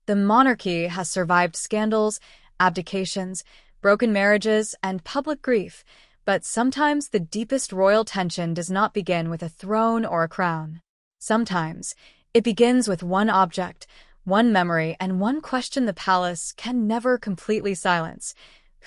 The monarchy has survived scandals, abdications, broken marriages, and public grief, but sometimes the deepest royal tension does not begin with a throne or a crown. Sometimes it begins with one object, one memory, and one question the palace can never completely silence.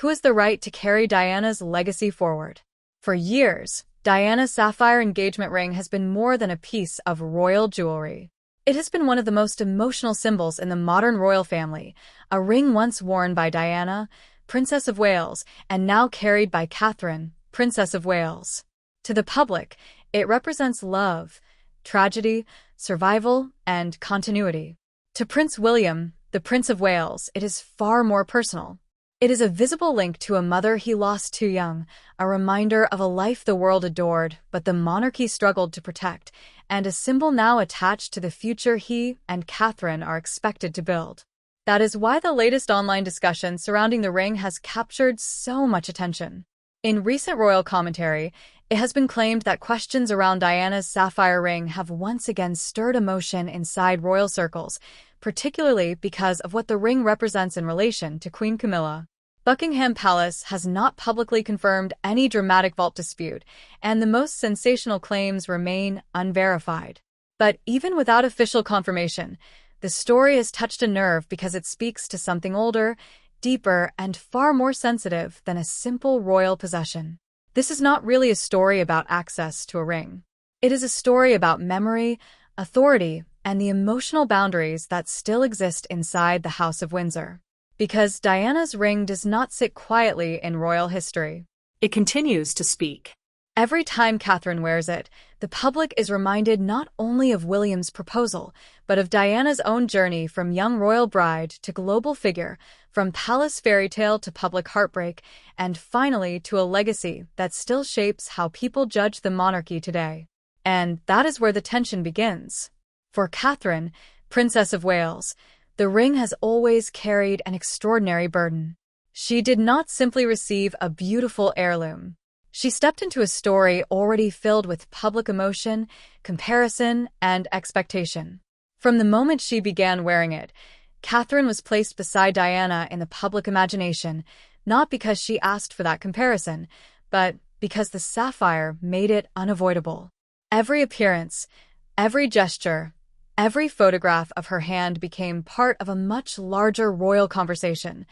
Who has the right to carry Diana's legacy forward? For years, Diana's sapphire engagement ring has been more than a piece of royal jewelry. It has been one of the most emotional symbols in the modern royal family, a ring once worn by Diana, Princess of Wales, and now carried by Catherine, Princess of Wales. To the public, it represents love, tragedy, survival, and continuity. To Prince William, the Prince of Wales, it is far more personal. It is a visible link to a mother he lost too young, a reminder of a life the world adored but the monarchy struggled to protect, and a symbol now attached to the future he and Catherine are expected to build. That is why the latest online discussion surrounding the ring has captured so much attention. In recent royal commentary, it has been claimed that questions around Diana's sapphire ring have once again stirred emotion inside royal circles, particularly because of what the ring represents in relation to Queen Camilla. Buckingham Palace has not publicly confirmed any dramatic vault dispute, and the most sensational claims remain unverified. But even without official confirmation, the story has touched a nerve because it speaks to something older, deeper, and far more sensitive than a simple royal possession. This is not really a story about access to a ring. It is a story about memory, authority, and the emotional boundaries that still exist inside the House of Windsor. Because Diana's ring does not sit quietly in royal history. It continues to speak. Every time Catherine wears it, the public is reminded not only of William's proposal, but of Diana's own journey from young royal bride to global figure, from palace fairy tale to public heartbreak, and finally to a legacy that still shapes how people judge the monarchy today. And that is where the tension begins. For Catherine, Princess of Wales, the ring has always carried an extraordinary burden. She did not simply receive a beautiful heirloom. She stepped into a story already filled with public emotion, comparison, and expectation. From the moment she began wearing it, Catherine was placed beside Diana in the public imagination, not because she asked for that comparison, but because the sapphire made it unavoidable. Every appearance, every gesture, every photograph of her hand became part of a much larger royal conversation.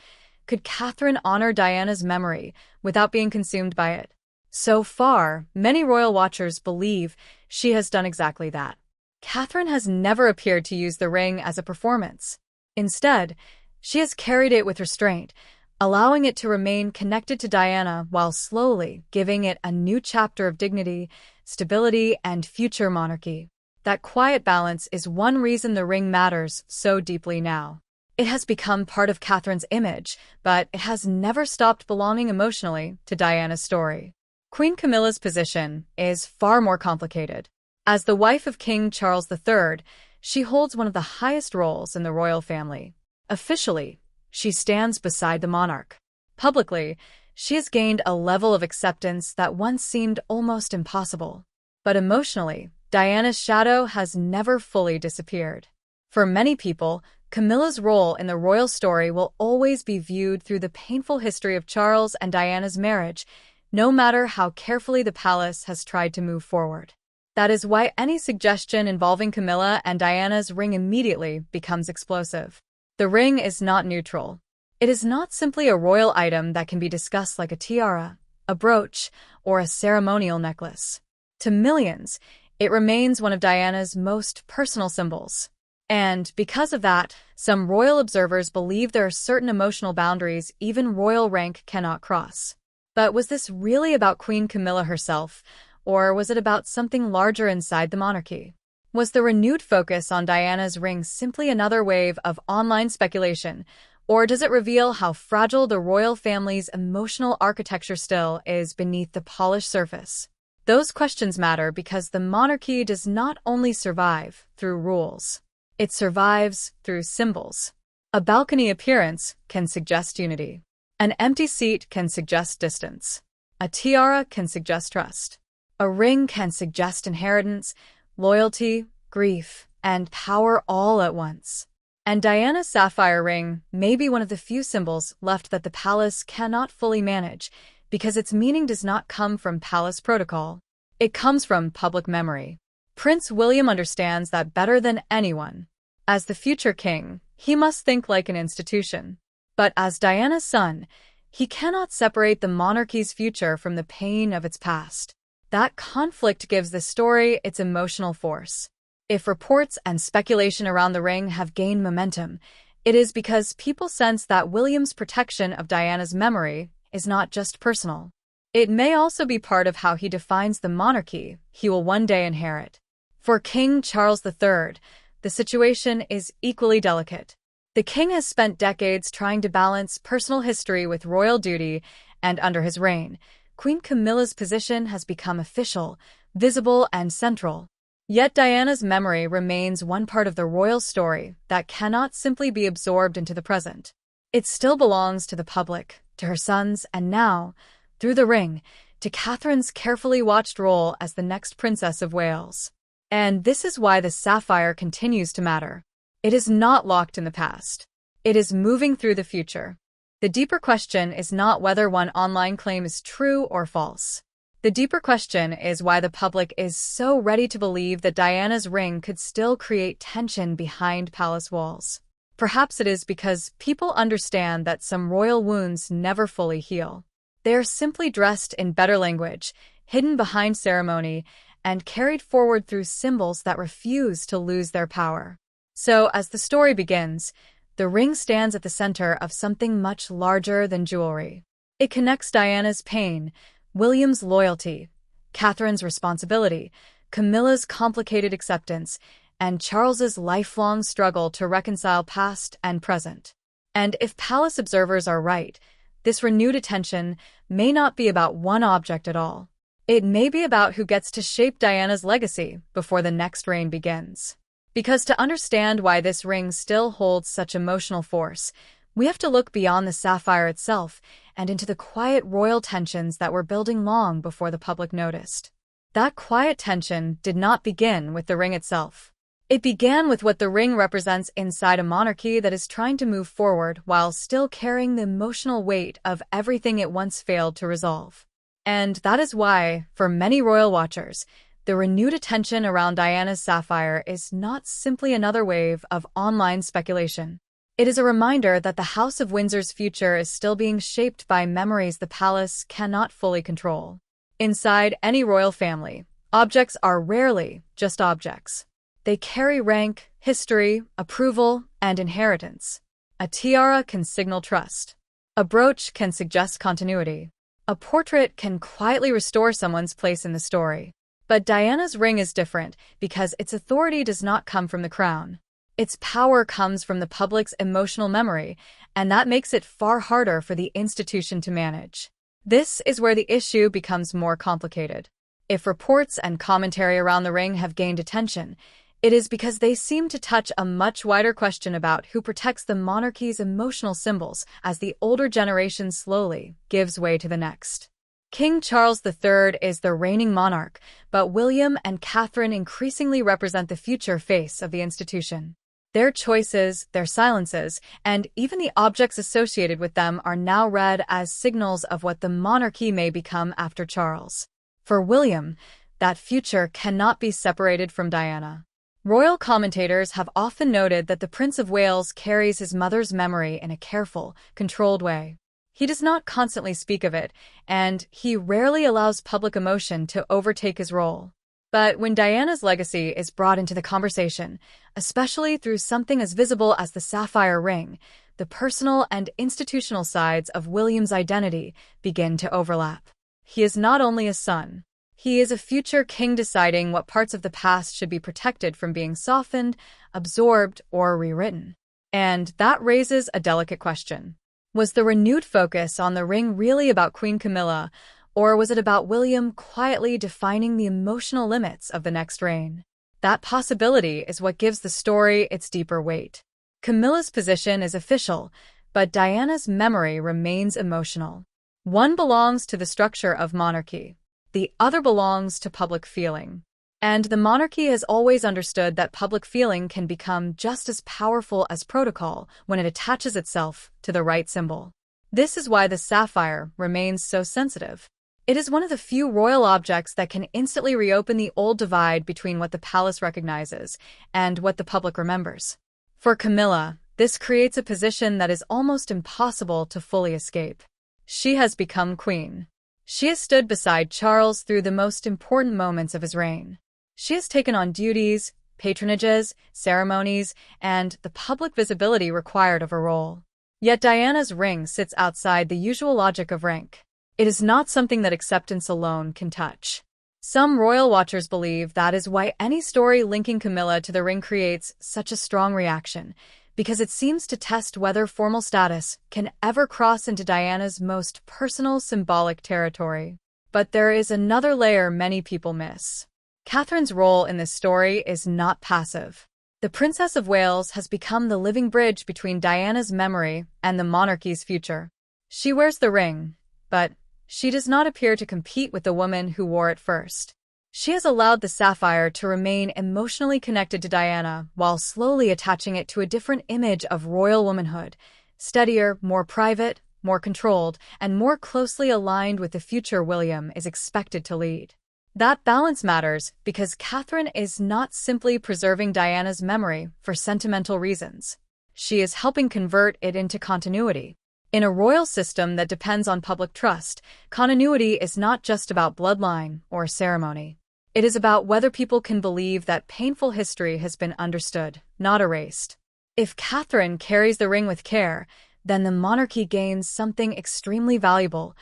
Could Catherine honor Diana's memory without being consumed by it? So far, many royal watchers believe she has done exactly that. Catherine has never appeared to use the ring as a performance. Instead, she has carried it with restraint, allowing it to remain connected to Diana while slowly giving it a new chapter of dignity, stability, and future monarchy. That quiet balance is one reason the ring matters so deeply now. It has become part of Catherine's image, but it has never stopped belonging emotionally to Diana's story. Queen Camilla's position is far more complicated. As the wife of King Charles III, she holds one of the highest roles in the royal family. Officially, she stands beside the monarch. Publicly, she has gained a level of acceptance that once seemed almost impossible. But emotionally, Diana's shadow has never fully disappeared. For many people, Camilla's role in the royal story will always be viewed through the painful history of Charles and Diana's marriage, no matter how carefully the palace has tried to move forward. That is why any suggestion involving Camilla and Diana's ring immediately becomes explosive. The ring is not neutral. It is not simply a royal item that can be discussed like a tiara, a brooch, or a ceremonial necklace. To millions, it remains one of Diana's most personal symbols. And because of that, some royal observers believe there are certain emotional boundaries even royal rank cannot cross. But was this really about Queen Camilla herself, or was it about something larger inside the monarchy? Was the renewed focus on Diana's ring simply another wave of online speculation, or does it reveal how fragile the royal family's emotional architecture still is beneath the polished surface? Those questions matter because the monarchy does not only survive through rules. It survives through symbols. A balcony appearance can suggest unity. An empty seat can suggest distance. A tiara can suggest trust. A ring can suggest inheritance, loyalty, grief, and power all at once. And Diana's sapphire ring may be one of the few symbols left that the palace cannot fully manage, because its meaning does not come from palace protocol. It comes from public memory. Prince William understands that better than anyone. As the future king, he must think like an institution. But as Diana's son, he cannot separate the monarchy's future from the pain of its past. That conflict gives the story its emotional force. If reports and speculation around the ring have gained momentum, it is because people sense that William's protection of Diana's memory is not just personal. It may also be part of how he defines the monarchy he will one day inherit. For King Charles III, the situation is equally delicate. The king has spent decades trying to balance personal history with royal duty, and under his reign, Queen Camilla's position has become official, visible, and central. Yet Diana's memory remains one part of the royal story that cannot simply be absorbed into the present. It still belongs to the public, to her sons, and now, through the ring, to Catherine's carefully watched role as the next Princess of Wales. And this is why the sapphire continues to matter. It is not locked in the past. It is moving through the future. The deeper question is not whether one online claim is true or false. The deeper question is why the public is so ready to believe that Diana's ring could still create tension behind palace walls. Perhaps it is because people understand that some royal wounds never fully heal. They are simply dressed in better language, hidden behind ceremony, and carried forward through symbols that refuse to lose their power. So, as the story begins, the ring stands at the center of something much larger than jewelry. It connects Diana's pain, William's loyalty, Catherine's responsibility, Camilla's complicated acceptance, and Charles's lifelong struggle to reconcile past and present. And if palace observers are right, this renewed attention may not be about one object at all. It may be about who gets to shape Diana's legacy before the next reign begins. Because to understand why this ring still holds such emotional force, we have to look beyond the sapphire itself and into the quiet royal tensions that were building long before the public noticed. That quiet tension did not begin with the ring itself. It began with what the ring represents inside a monarchy that is trying to move forward while still carrying the emotional weight of everything it once failed to resolve. And that is why, for many royal watchers, the renewed attention around Diana's sapphire is not simply another wave of online speculation. It is a reminder that the House of Windsor's future is still being shaped by memories the palace cannot fully control. Inside any royal family, objects are rarely just objects. They carry rank, history, approval, and inheritance. A tiara can signal trust. A brooch can suggest continuity. A portrait can quietly restore someone's place in the story. But Diana's ring is different because its authority does not come from the crown. Its power comes from the public's emotional memory, and that makes it far harder for the institution to manage. This is where the issue becomes more complicated. If reports and commentary around the ring have gained attention, it is because they seem to touch a much wider question about who protects the monarchy's emotional symbols as the older generation slowly gives way to the next. King Charles III is the reigning monarch, but William and Catherine increasingly represent the future face of the institution. Their choices, their silences, and even the objects associated with them are now read as signals of what the monarchy may become after Charles. For William, that future cannot be separated from Diana. Royal commentators have often noted that the Prince of Wales carries his mother's memory in a careful, controlled way. He does not constantly speak of it, and he rarely allows public emotion to overtake his role. But when Diana's legacy is brought into the conversation, especially through something as visible as the sapphire ring, the personal and institutional sides of William's identity begin to overlap. He is not only a son. He is a future king deciding what parts of the past should be protected from being softened, absorbed, or rewritten. And that raises a delicate question. Was the renewed focus on the ring really about Queen Camilla, or was it about William quietly defining the emotional limits of the next reign? That possibility is what gives the story its deeper weight. Camilla's position is official, but Diana's memory remains emotional. One belongs to the structure of monarchy. The other belongs to public feeling. And the monarchy has always understood that public feeling can become just as powerful as protocol when it attaches itself to the right symbol. This is why the sapphire remains so sensitive. It is one of the few royal objects that can instantly reopen the old divide between what the palace recognizes and what the public remembers. For Camilla, this creates a position that is almost impossible to fully escape. She has become queen. She has stood beside Charles through the most important moments of his reign. She has taken on duties, patronages, ceremonies, and the public visibility required of her role. Yet Diana's ring sits outside the usual logic of rank. It is not something that acceptance alone can touch. Some royal watchers believe that is why any story linking Camilla to the ring creates such a strong reaction, because it seems to test whether formal status can ever cross into Diana's most personal symbolic territory. But there is another layer many people miss. Catherine's role in this story is not passive. The Princess of Wales has become the living bridge between Diana's memory and the monarchy's future. She wears the ring, but she does not appear to compete with the woman who wore it first. She has allowed the sapphire to remain emotionally connected to Diana while slowly attaching it to a different image of royal womanhood, steadier, more private, more controlled, and more closely aligned with the future William is expected to lead. That balance matters because Catherine is not simply preserving Diana's memory for sentimental reasons. She is helping convert it into continuity. In a royal system that depends on public trust, continuity is not just about bloodline or ceremony. It is about whether people can believe that painful history has been understood, not erased. If Catherine carries the ring with care, then the monarchy gains something extremely valuable,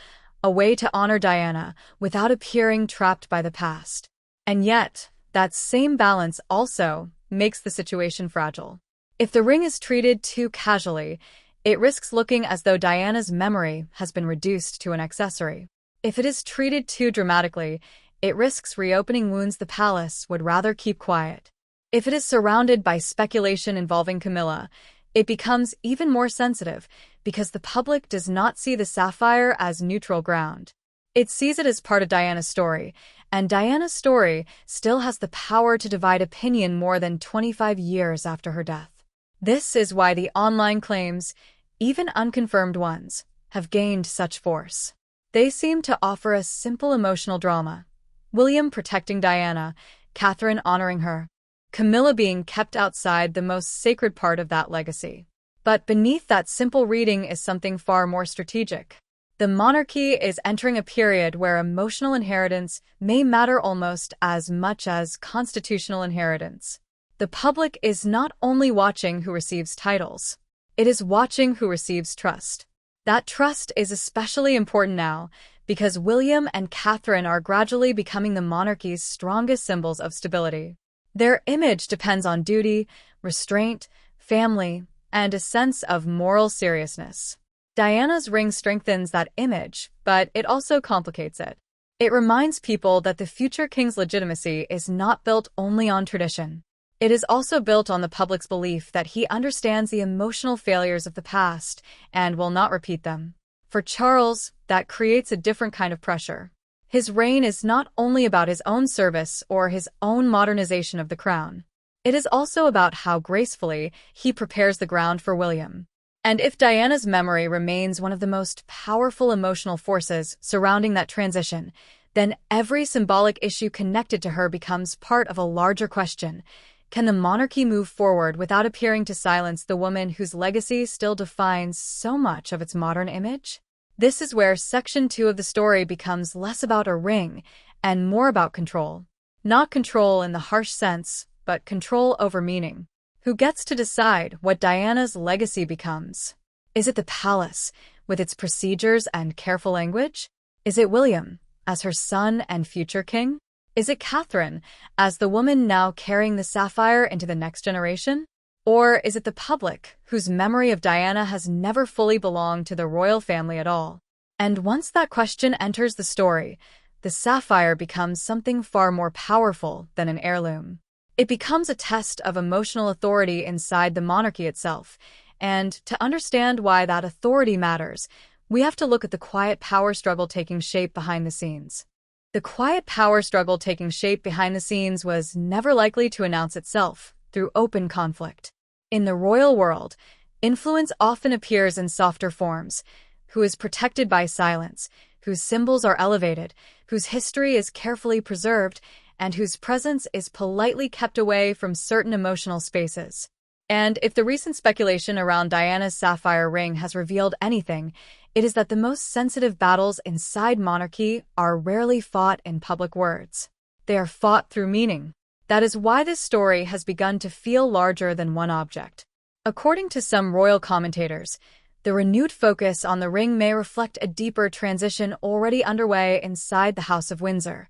a way to honor Diana without appearing trapped by the past. And yet, that same balance also makes the situation fragile. If the ring is treated too casually, it risks looking as though Diana's memory has been reduced to an accessory. If it is treated too dramatically, it risks reopening wounds the palace would rather keep quiet. If it is surrounded by speculation involving Camilla, it becomes even more sensitive because the public does not see the sapphire as neutral ground. It sees it as part of Diana's story, and Diana's story still has the power to divide opinion more than 25 years after her death. This is why the online claims, even unconfirmed ones, have gained such force. They seem to offer a simple emotional drama. William protecting Diana, Catherine honoring her, Camilla being kept outside the most sacred part of that legacy. But beneath that simple reading is something far more strategic. The monarchy is entering a period where emotional inheritance may matter almost as much as constitutional inheritance. The public is not only watching who receives titles, it is watching who receives trust. That trust is especially important now because William and Catherine are gradually becoming the monarchy's strongest symbols of stability. Their image depends on duty, restraint, family, and a sense of moral seriousness. Diana's ring strengthens that image, but it also complicates it. It reminds people that the future king's legitimacy is not built only on tradition. It is also built on the public's belief that he understands the emotional failures of the past and will not repeat them. For Charles, that creates a different kind of pressure. His reign is not only about his own service or his own modernization of the crown. It is also about how gracefully he prepares the ground for William. And if Diana's memory remains one of the most powerful emotional forces surrounding that transition, then every symbolic issue connected to her becomes part of a larger question. Can the monarchy move forward without appearing to silence the woman whose legacy still defines so much of its modern image? This is where Section 2 of the story becomes less about a ring and more about control. Not control in the harsh sense, but control over meaning. Who gets to decide what Diana's legacy becomes? Is it the palace, with its procedures and careful language? Is it William, as her son and future king? Is it Catherine, as the woman now carrying the sapphire into the next generation? Or is it the public, whose memory of Diana has never fully belonged to the royal family at all? And once that question enters the story, the sapphire becomes something far more powerful than an heirloom. It becomes a test of emotional authority inside the monarchy itself, and to understand why that authority matters, we have to look at the quiet power struggle taking shape behind the scenes. The quiet power struggle taking shape behind the scenes was never likely to announce itself through open conflict. In the royal world, influence often appears in softer forms, who is protected by silence, whose symbols are elevated, whose history is carefully preserved, and whose presence is politely kept away from certain emotional spaces. And if the recent speculation around Diana's sapphire ring has revealed anything, it is that the most sensitive battles inside monarchy are rarely fought in public words. They are fought through meaning. That is why this story has begun to feel larger than one object. According to some royal commentators, the renewed focus on the ring may reflect a deeper transition already underway inside the House of Windsor,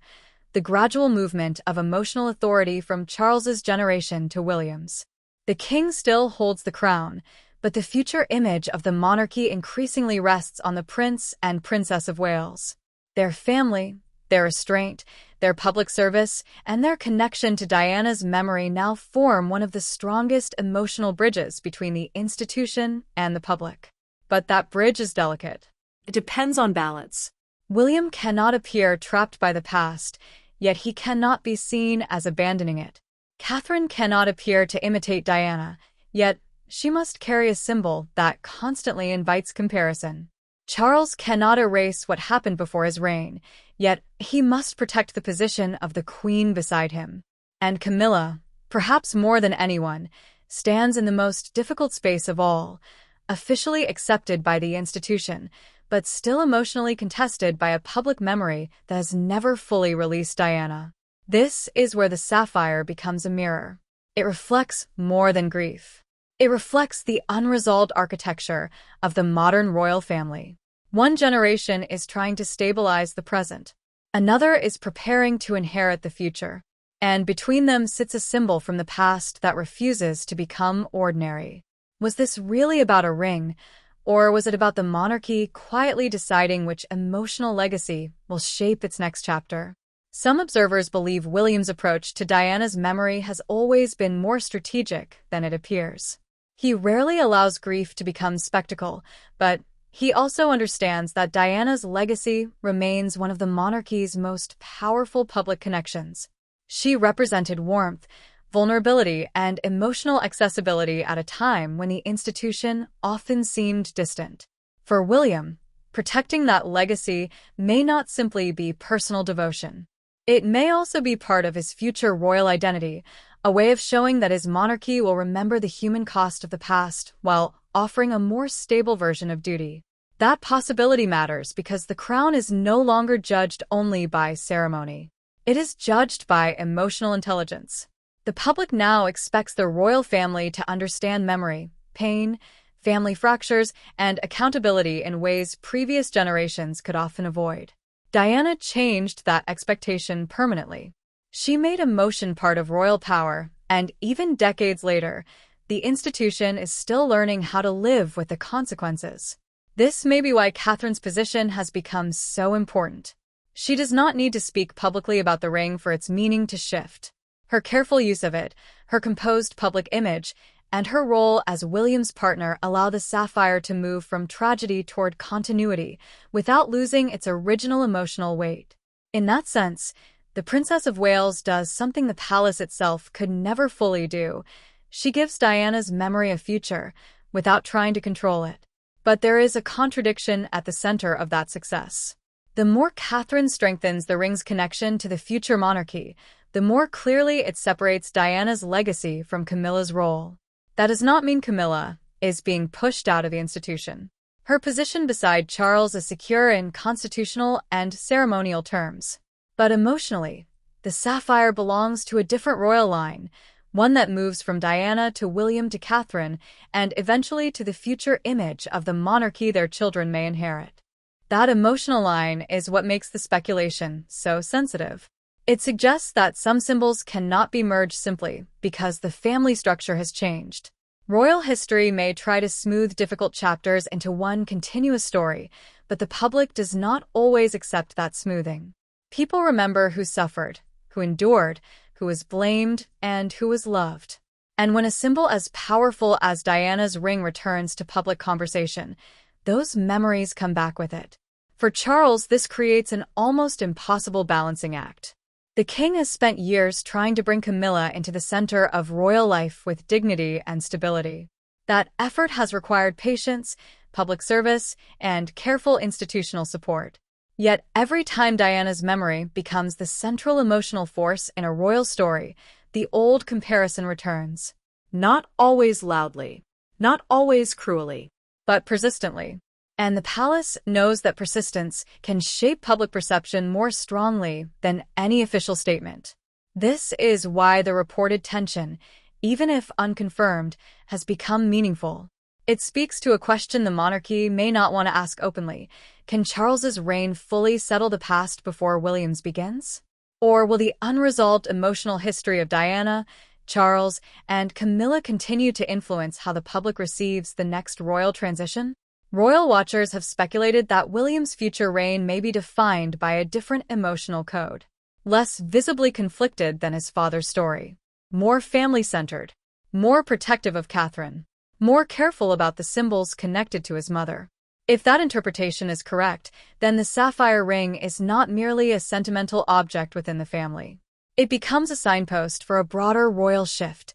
the gradual movement of emotional authority from Charles's generation to William's. The king still holds the crown, but the future image of the monarchy increasingly rests on the Prince and Princess of Wales. Their family, their restraint, their public service, and their connection to Diana's memory now form one of the strongest emotional bridges between the institution and the public. But that bridge is delicate. It depends on balance. William cannot appear trapped by the past, yet he cannot be seen as abandoning it. Catherine cannot appear to imitate Diana, yet she must carry a symbol that constantly invites comparison. Charles cannot erase what happened before his reign, yet he must protect the position of the queen beside him. And Camilla, perhaps more than anyone, stands in the most difficult space of all, officially accepted by the institution, but still emotionally contested by a public memory that has never fully released Diana. This is where the sapphire becomes a mirror. It reflects more than grief. It reflects the unresolved architecture of the modern royal family. One generation is trying to stabilize the present. Another is preparing to inherit the future. And between them sits a symbol from the past that refuses to become ordinary. Was this really about a ring, or was it about the monarchy quietly deciding which emotional legacy will shape its next chapter? Some observers believe William's approach to Diana's memory has always been more strategic than it appears. He rarely allows grief to become spectacle, but he also understands that Diana's legacy remains one of the monarchy's most powerful public connections. She represented warmth, vulnerability, and emotional accessibility at a time when the institution often seemed distant. For William, protecting that legacy may not simply be personal devotion. It may also be part of his future royal identity, a way of showing that his monarchy will remember the human cost of the past while offering a more stable version of duty. That possibility matters because the crown is no longer judged only by ceremony. It is judged by emotional intelligence. The public now expects the royal family to understand memory, pain, family fractures, and accountability in ways previous generations could often avoid. Diana changed that expectation permanently. She made emotion part of royal power, and even decades later, the institution is still learning how to live with the consequences. This may be why Catherine's position has become so important. She does not need to speak publicly about the ring for its meaning to shift. Her careful use of it, her composed public image, and her role as William's partner allow the sapphire to move from tragedy toward continuity without losing its original emotional weight. In that sense, the Princess of Wales does something the palace itself could never fully do. She gives Diana's memory a future without trying to control it. But there is a contradiction at the center of that success. The more Catherine strengthens the ring's connection to the future monarchy, the more clearly it separates Diana's legacy from Camilla's role. That does not mean Camilla is being pushed out of the institution. Her position beside Charles is secure in constitutional and ceremonial terms. But emotionally, the sapphire belongs to a different royal line, one that moves from Diana to William to Catherine, and eventually to the future image of the monarchy their children may inherit. That emotional line is what makes the speculation so sensitive. It suggests that some symbols cannot be merged simply because the family structure has changed. Royal history may try to smooth difficult chapters into one continuous story, but the public does not always accept that smoothing. People remember who suffered, who endured, who was blamed, and who was loved. And when a symbol as powerful as Diana's ring returns to public conversation, those memories come back with it. For Charles, this creates an almost impossible balancing act. The king has spent years trying to bring Camilla into the center of royal life with dignity and stability. That effort has required patience, public service, and careful institutional support. Yet every time Diana's memory becomes the central emotional force in a royal story, the old comparison returns. Not always loudly, not always cruelly, but persistently. And the palace knows that persistence can shape public perception more strongly than any official statement. This is why the reported tension, even if unconfirmed, has become meaningful. It speaks to a question the monarchy may not want to ask openly. Can Charles's reign fully settle the past before William's begins? Or will the unresolved emotional history of Diana, Charles, and Camilla continue to influence how the public receives the next royal transition? Royal watchers have speculated that William's future reign may be defined by a different emotional code, less visibly conflicted than his father's story, more family-centered, more protective of Catherine, more careful about the symbols connected to his mother. If that interpretation is correct, then the sapphire ring is not merely a sentimental object within the family. It becomes a signpost for a broader royal shift,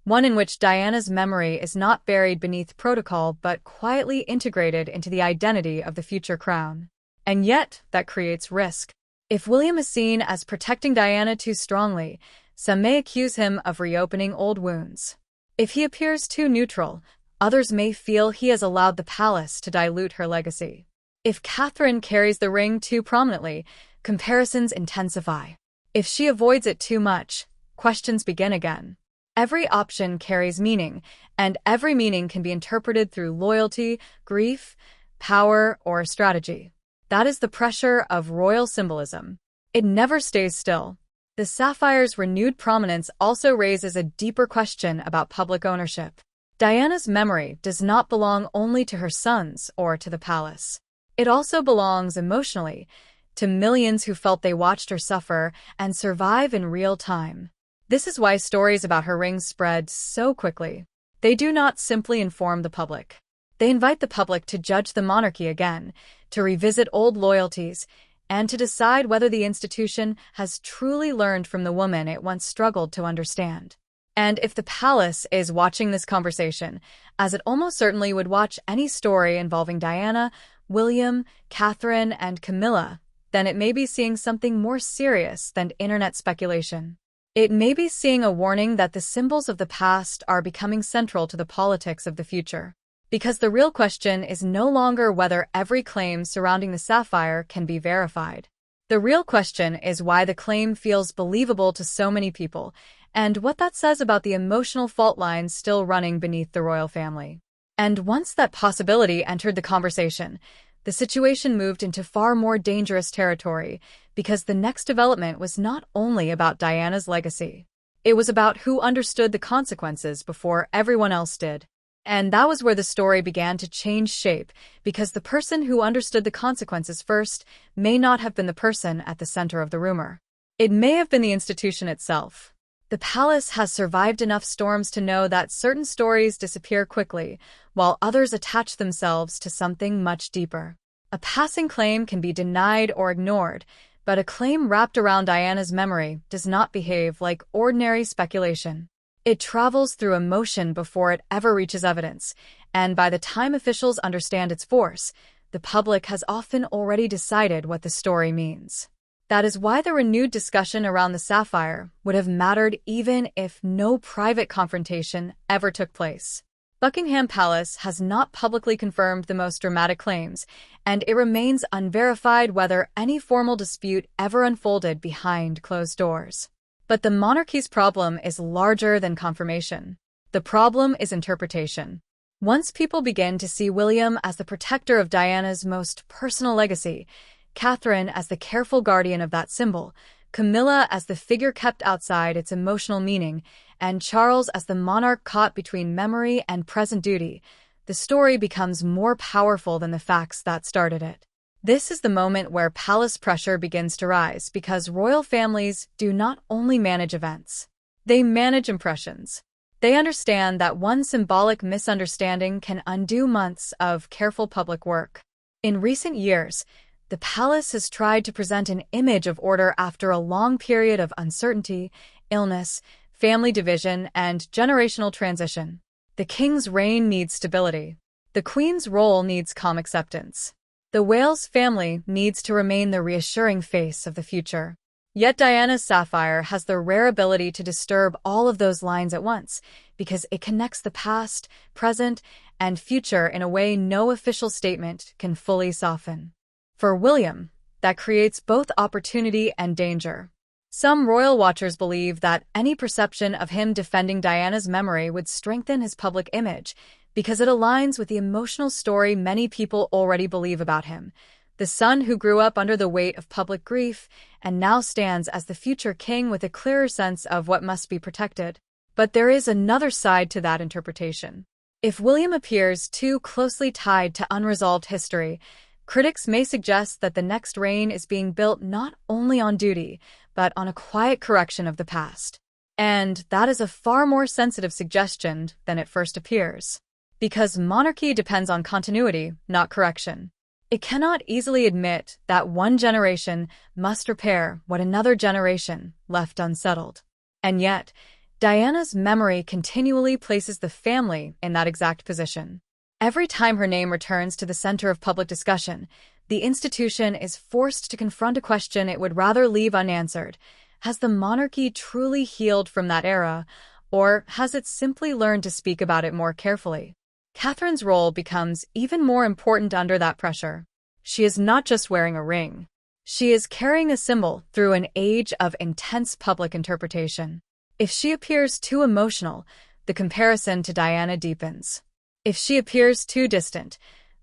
one in which Diana's memory is not buried beneath protocol but quietly integrated into the identity of the future crown. And yet, that creates risk. If William is seen as protecting Diana too strongly, some may accuse him of reopening old wounds. If he appears too neutral, others may feel he has allowed the palace to dilute her legacy. If Catherine carries the ring too prominently, comparisons intensify. If she avoids it too much, questions begin again. Every option carries meaning, and every meaning can be interpreted through loyalty, grief, power, or strategy. That is the pressure of royal symbolism. It never stays still. The sapphire's renewed prominence also raises a deeper question about public ownership. Diana's memory does not belong only to her sons or to the palace. It also belongs emotionally to millions who felt they watched her suffer and survive in real time. This is why stories about her ring spread so quickly. They do not simply inform the public. They invite the public to judge the monarchy again, to revisit old loyalties, and to decide whether the institution has truly learned from the woman it once struggled to understand. And if the palace is watching this conversation, as it almost certainly would watch any story involving Diana, William, Catherine, and Camilla, then it may be seeing something more serious than internet speculation. It may be seeing a warning that the symbols of the past are becoming central to the politics of the future. Because the real question is no longer whether every claim surrounding the sapphire can be verified. The real question is why the claim feels believable to so many people, and what that says about the emotional fault lines still running beneath the royal family. And once that possibility entered the conversation, the situation moved into far more dangerous territory, because the next development was not only about Diana's legacy. It was about who understood the consequences before everyone else did. And that was where the story began to change shape, because the person who understood the consequences first may not have been the person at the center of the rumor. It may have been the institution itself. The palace has survived enough storms to know that certain stories disappear quickly, while others attach themselves to something much deeper. A passing claim can be denied or ignored, but a claim wrapped around Diana's memory does not behave like ordinary speculation. It travels through emotion before it ever reaches evidence, and by the time officials understand its force, the public has often already decided what the story means. That is why the renewed discussion around the sapphire would have mattered even if no private confrontation ever took place. Buckingham Palace has not publicly confirmed the most dramatic claims, and it remains unverified whether any formal dispute ever unfolded behind closed doors. But the monarchy's problem is larger than confirmation. The problem is interpretation. Once people begin to see William as the protector of Diana's most personal legacy, Catherine as the careful guardian of that symbol, Camilla as the figure kept outside its emotional meaning, and Charles as the monarch caught between memory and present duty, the story becomes more powerful than the facts that started it. This is the moment where palace pressure begins to rise, because royal families do not only manage events. They manage impressions. They understand that one symbolic misunderstanding can undo months of careful public work. In recent years, The palace has tried to present an image of order after a long period of uncertainty, illness, family division, and generational transition. The king's reign needs stability. The queen's role needs calm acceptance. The Wales family needs to remain the reassuring face of the future. Yet Diana's Sapphire has the rare ability to disturb all of those lines at once, because it connects the past, present, and future in a way no official statement can fully soften. For William, that creates both opportunity and danger. Some royal watchers believe that any perception of him defending Diana's memory would strengthen his public image, because it aligns with the emotional story many people already believe about him. The son who grew up under the weight of public grief and now stands as the future king with a clearer sense of what must be protected. But there is another side to that interpretation. If William appears too closely tied to unresolved history, critics may suggest that the next reign is being built not only on duty, but on a quiet correction of the past. And that is a far more sensitive suggestion than it first appears. Because monarchy depends on continuity, not correction. It cannot easily admit that one generation must repair what another generation left unsettled. And yet, Diana's memory continually places the family in that exact position. Every time her name returns to the center of public discussion, the institution is forced to confront a question it would rather leave unanswered. Has the monarchy truly healed from that era, or has it simply learned to speak about it more carefully? Catherine's role becomes even more important under that pressure. She is not just wearing a ring. She is carrying a symbol through an age of intense public interpretation. If she appears too emotional, the comparison to Diana deepens. If she appears too distant,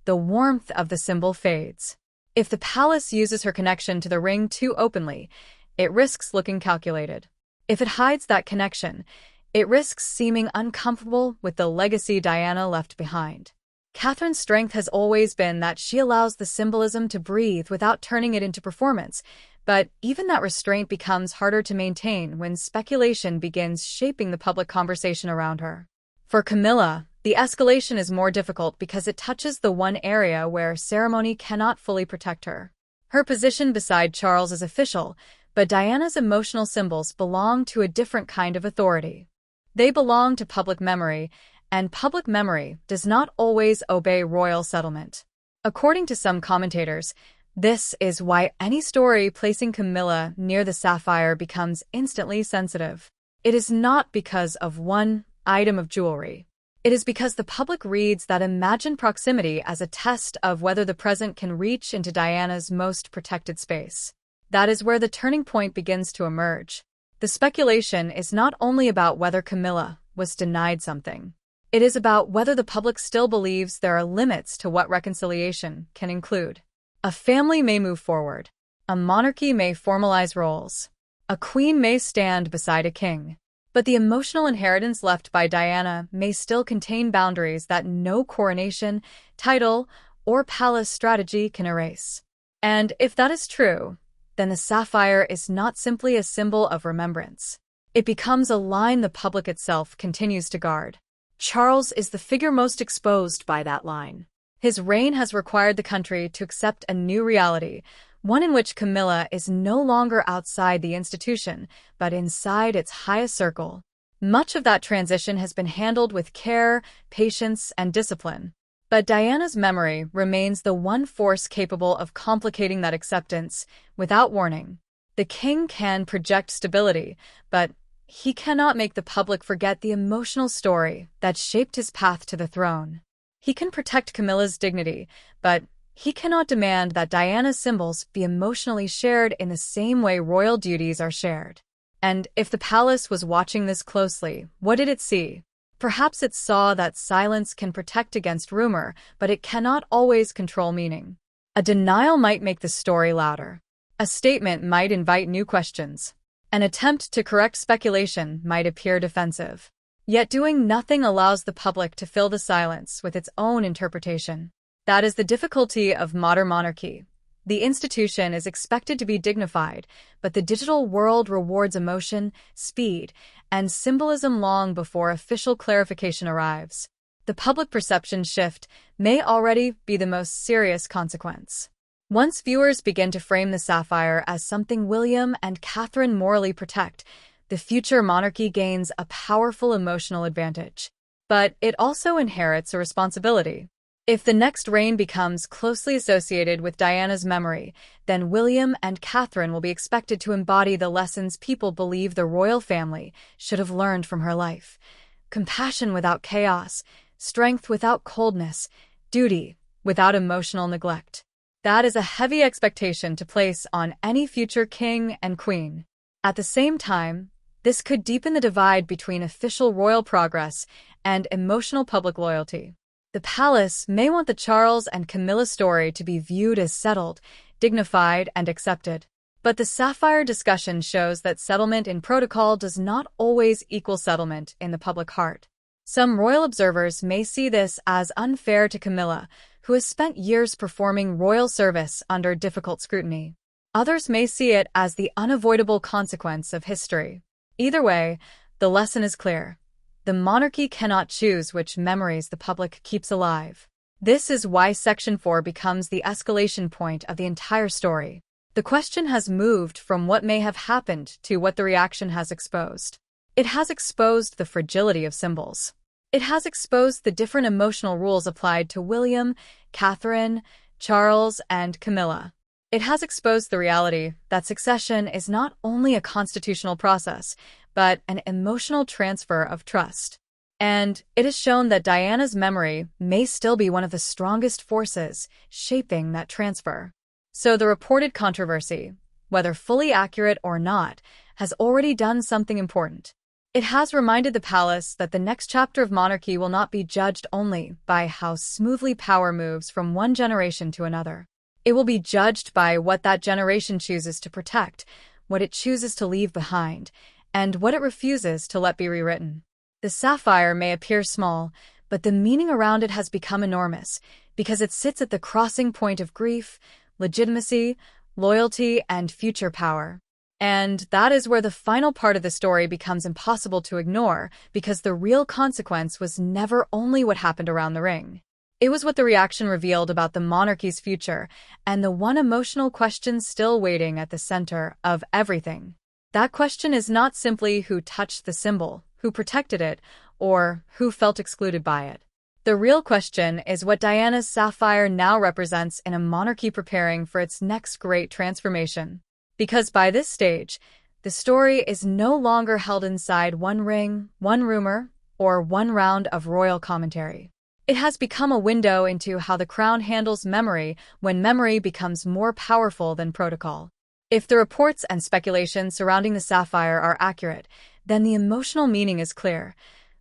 the warmth of the symbol fades. If the palace uses her connection to the ring too openly, it risks looking calculated. If it hides that connection, it risks seeming uncomfortable with the legacy Diana left behind. Catherine's strength has always been that she allows the symbolism to breathe without turning it into performance, but even that restraint becomes harder to maintain when speculation begins shaping the public conversation around her. For Camilla, the escalation is more difficult because it touches the one area where ceremony cannot fully protect her. Her position beside Charles is official, but Diana's emotional symbols belong to a different kind of authority. They belong to public memory, and public memory does not always obey royal settlement. According to some commentators, this is why any story placing Camilla near the Sapphire becomes instantly sensitive. It is not because of one item of jewelry. It is because the public reads that imagined proximity as a test of whether the present can reach into Diana's most protected space. That is where the turning point begins to emerge. The speculation is not only about whether Camilla was denied something. It is about whether the public still believes there are limits to what reconciliation can include. A family may move forward. A monarchy may formalize roles. A queen may stand beside a king. But the emotional inheritance left by Diana may still contain boundaries that no coronation, title, or palace strategy can erase. And if that is true, then the Sapphire is not simply a symbol of remembrance. It becomes a line the public itself continues to guard. Charles is the figure most exposed by that line. His reign has required the country to accept a new reality, one in which Camilla is no longer outside the institution, but inside its highest circle. Much of that transition has been handled with care, patience, and discipline. But Diana's memory remains the one force capable of complicating that acceptance without warning. The king can project stability, but he cannot make the public forget the emotional story that shaped his path to the throne. He can protect Camilla's dignity, but he cannot demand that Diana's symbols be emotionally shared in the same way royal duties are shared. And if the palace was watching this closely, what did it see? Perhaps it saw that silence can protect against rumor, but it cannot always control meaning. A denial might make the story louder. A statement might invite new questions. An attempt to correct speculation might appear defensive. Yet doing nothing allows the public to fill the silence with its own interpretation. That is the difficulty of modern monarchy. The institution is expected to be dignified, but the digital world rewards emotion, speed, and symbolism long before official clarification arrives. The public perception shift may already be the most serious consequence. Once viewers begin to frame the Sapphire as something William and Catherine morally protect, the future monarchy gains a powerful emotional advantage. But it also inherits a responsibility. If the next reign becomes closely associated with Diana's memory, then William and Catherine will be expected to embody the lessons people believe the royal family should have learned from her life. Compassion without chaos, strength without coldness, duty without emotional neglect. That is a heavy expectation to place on any future king and queen. At the same time, this could deepen the divide between official royal progress and emotional public loyalty. The palace may want the Charles and Camilla story to be viewed as settled, dignified, and accepted. But the Sapphire discussion shows that settlement in protocol does not always equal settlement in the public heart. Some royal observers may see this as unfair to Camilla, who has spent years performing royal service under difficult scrutiny. Others may see it as the unavoidable consequence of history. Either way, the lesson is clear. The monarchy cannot choose which memories the public keeps alive. This is why Section 4 becomes the escalation point of the entire story. The question has moved from what may have happened to what the reaction has exposed. It has exposed the fragility of symbols. It has exposed the different emotional rules applied to William, Catherine, Charles, and Camilla. It has exposed the reality that succession is not only a constitutional process, but an emotional transfer of trust. And it has shown that Diana's memory may still be one of the strongest forces shaping that transfer. So the reported controversy, whether fully accurate or not, has already done something important. It has reminded the palace that the next chapter of monarchy will not be judged only by how smoothly power moves from one generation to another. It will be judged by what that generation chooses to protect, what it chooses to leave behind, and what it refuses to let be rewritten. The Sapphire may appear small, but the meaning around it has become enormous, because it sits at the crossing point of grief, legitimacy, loyalty, and future power. And that is where the final part of the story becomes impossible to ignore, because the real consequence was never only what happened around the ring. It was what the reaction revealed about the monarchy's future, and the one emotional question still waiting at the center of everything. That question is not simply who touched the symbol, who protected it, or who felt excluded by it. The real question is what Diana's Sapphire now represents in a monarchy preparing for its next great transformation. Because by this stage, the story is no longer held inside one ring, one rumor, or one round of royal commentary. It has become a window into how the crown handles memory when memory becomes more powerful than protocol. If the reports and speculation surrounding the Sapphire are accurate, then the emotional meaning is clear.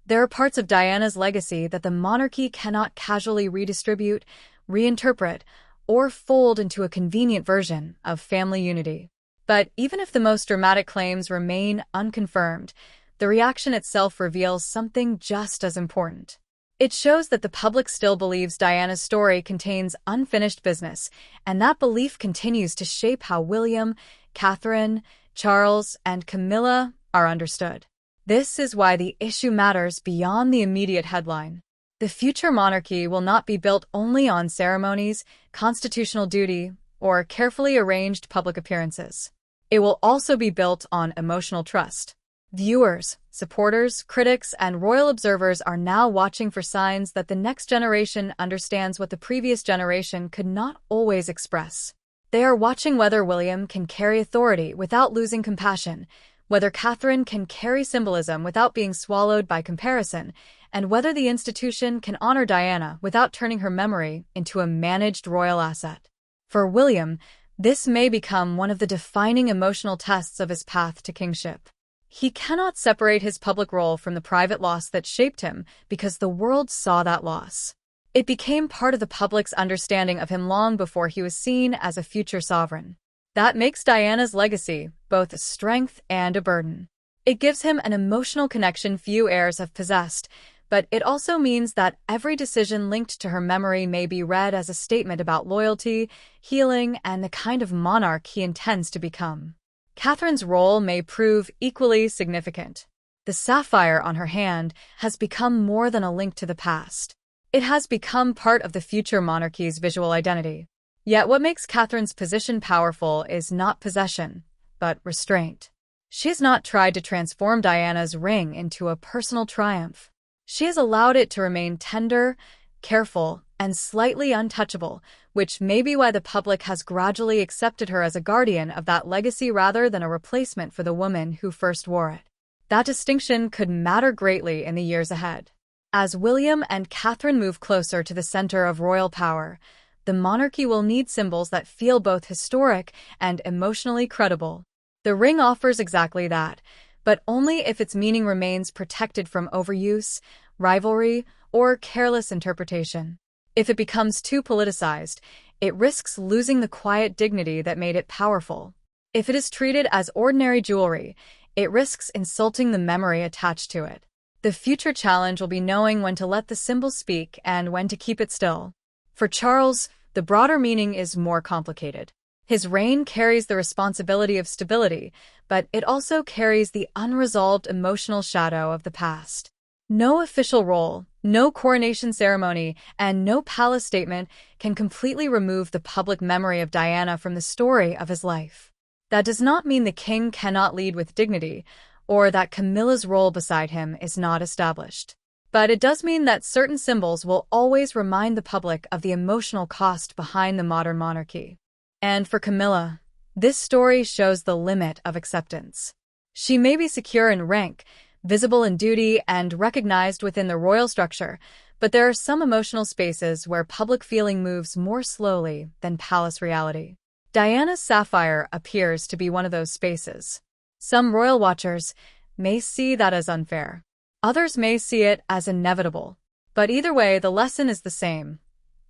There are parts of Diana's legacy that the monarchy cannot casually redistribute, reinterpret, or fold into a convenient version of family unity. But even if the most dramatic claims remain unconfirmed, the reaction itself reveals something just as important. It shows that the public still believes Diana's story contains unfinished business, and that belief continues to shape how William, Catherine, Charles, and Camilla are understood. This is why the issue matters beyond the immediate headline. The future monarchy will not be built only on ceremonies, constitutional duty, or carefully arranged public appearances. It will also be built on emotional trust. Viewers, supporters, critics, and royal observers are now watching for signs that the next generation understands what the previous generation could not always express. They are watching whether William can carry authority without losing compassion, whether Catherine can carry symbolism without being swallowed by comparison, and whether the institution can honor Diana without turning her memory into a managed royal asset. For William, this may become one of the defining emotional tests of his path to kingship. He cannot separate his public role from the private loss that shaped him because the world saw that loss. It became part of the public's understanding of him long before he was seen as a future sovereign. That makes Diana's legacy both a strength and a burden. It gives him an emotional connection few heirs have possessed, but it also means that every decision linked to her memory may be read as a statement about loyalty, healing, and the kind of monarch he intends to become. Catherine's role may prove equally significant. The Sapphire on her hand has become more than a link to the past. It has become part of the future monarchy's visual identity. Yet what makes Catherine's position powerful is not possession, but restraint. She has not tried to transform Diana's ring into a personal triumph. She has allowed it to remain tender, careful, and slightly untouchable, which may be why the public has gradually accepted her as a guardian of that legacy rather than a replacement for the woman who first wore it. That distinction could matter greatly in the years ahead. As William and Catherine move closer to the center of royal power, the monarchy will need symbols that feel both historic and emotionally credible. The ring offers exactly that, but only if its meaning remains protected from overuse, rivalry, or careless interpretation. If it becomes too politicized, it risks losing the quiet dignity that made it powerful. If it is treated as ordinary jewelry, it risks insulting the memory attached to it. The future challenge will be knowing when to let the symbol speak and when to keep it still. For Charles, the broader meaning is more complicated. His reign carries the responsibility of stability, but it also carries the unresolved emotional shadow of the past. No official role, no coronation ceremony, and no palace statement can completely remove the public memory of Diana from the story of his life. That does not mean the king cannot lead with dignity, or that Camilla's role beside him is not established. But it does mean that certain symbols will always remind the public of the emotional cost behind the modern monarchy. And for Camilla, this story shows the limit of acceptance. She may be secure in rank, visible in duty, and recognized within the royal structure, but there are some emotional spaces where public feeling moves more slowly than palace reality. Diana's Sapphire appears to be one of those spaces. Some royal watchers may see that as unfair. Others may see it as inevitable. But either way, the lesson is the same.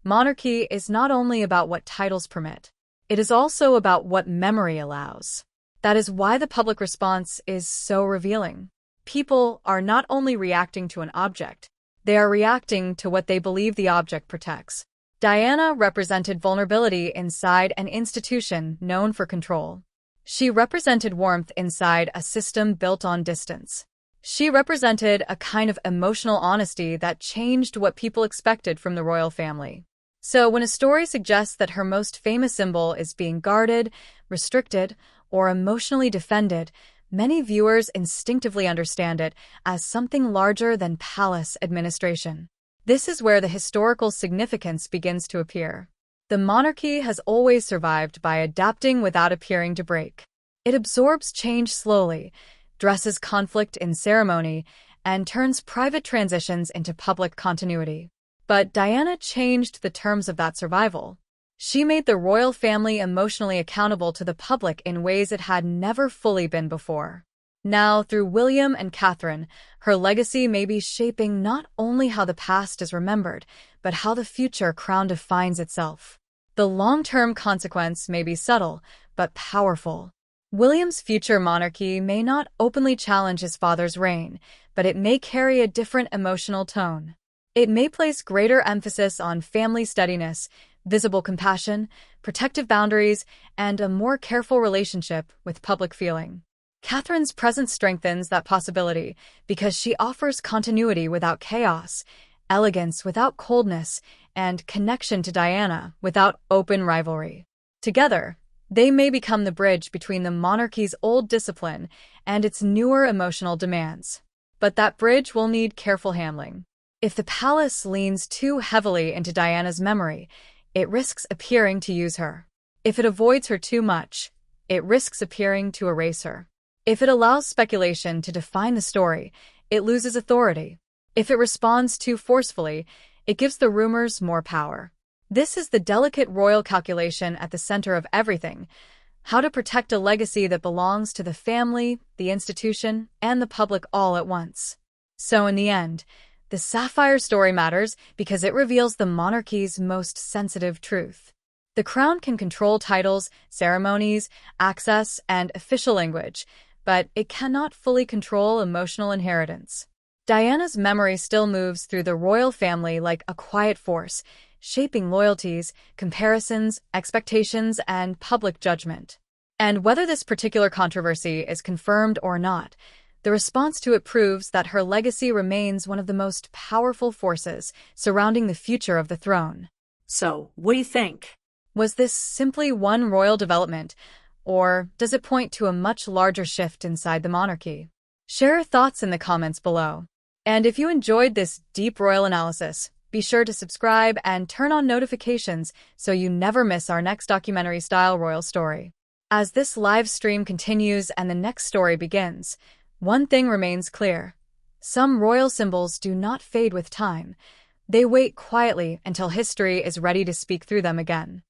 Monarchy is not only about what titles permit. It is also about what memory allows. That is why the public response is so revealing. People are not only reacting to an object, they are reacting to what they believe the object protects. Diana represented vulnerability inside an institution known for control. She represented warmth inside a system built on distance. She represented a kind of emotional honesty that changed what people expected from the royal family. So when a story suggests that her most famous symbol is being guarded, restricted, or emotionally defended, many viewers instinctively understand it as something larger than palace administration. This is where the historical significance begins to appear. The monarchy has always survived by adapting without appearing to break. It absorbs change slowly, dresses conflict in ceremony, and turns private transitions into public continuity. But Diana changed the terms of that survival. She made the royal family emotionally accountable to the public in ways it had never fully been before. Now, through William and Catherine, her legacy may be shaping not only how the past is remembered, but how the future crown defines itself. The long-term consequence may be subtle, but powerful. William's future monarchy may not openly challenge his father's reign, but it may carry a different emotional tone. It may place greater emphasis on family steadiness, visible compassion, protective boundaries, and a more careful relationship with public feeling. Catherine's presence strengthens that possibility because she offers continuity without chaos, elegance without coldness, and connection to Diana without open rivalry. Together, they may become the bridge between the monarchy's old discipline and its newer emotional demands. But that bridge will need careful handling. If the palace leans too heavily into Diana's memory, it risks appearing to use her. If it avoids her too much, it risks appearing to erase her. If it allows speculation to define the story, it loses authority. If it responds too forcefully, it gives the rumors more power. This is the delicate royal calculation at the center of everything: how to protect a legacy that belongs to the family, the institution, and the public all at once. So in the end, the Sapphire story matters because it reveals the monarchy's most sensitive truth. The crown can control titles, ceremonies, access, and official language, but it cannot fully control emotional inheritance. Diana's memory still moves through the royal family like a quiet force, shaping loyalties, comparisons, expectations, and public judgment. And whether this particular controversy is confirmed or not, the response to it proves that her legacy remains one of the most powerful forces surrounding the future of the throne. So, what do you think? Was this simply one royal development, or does it point to a much larger shift inside the monarchy? Share your thoughts in the comments below. And if you enjoyed this deep royal analysis, be sure to subscribe and turn on notifications so you never miss our next documentary-style royal story. As this live stream continues and the next story begins, one thing remains clear. Some royal symbols do not fade with time. They wait quietly until history is ready to speak through them again.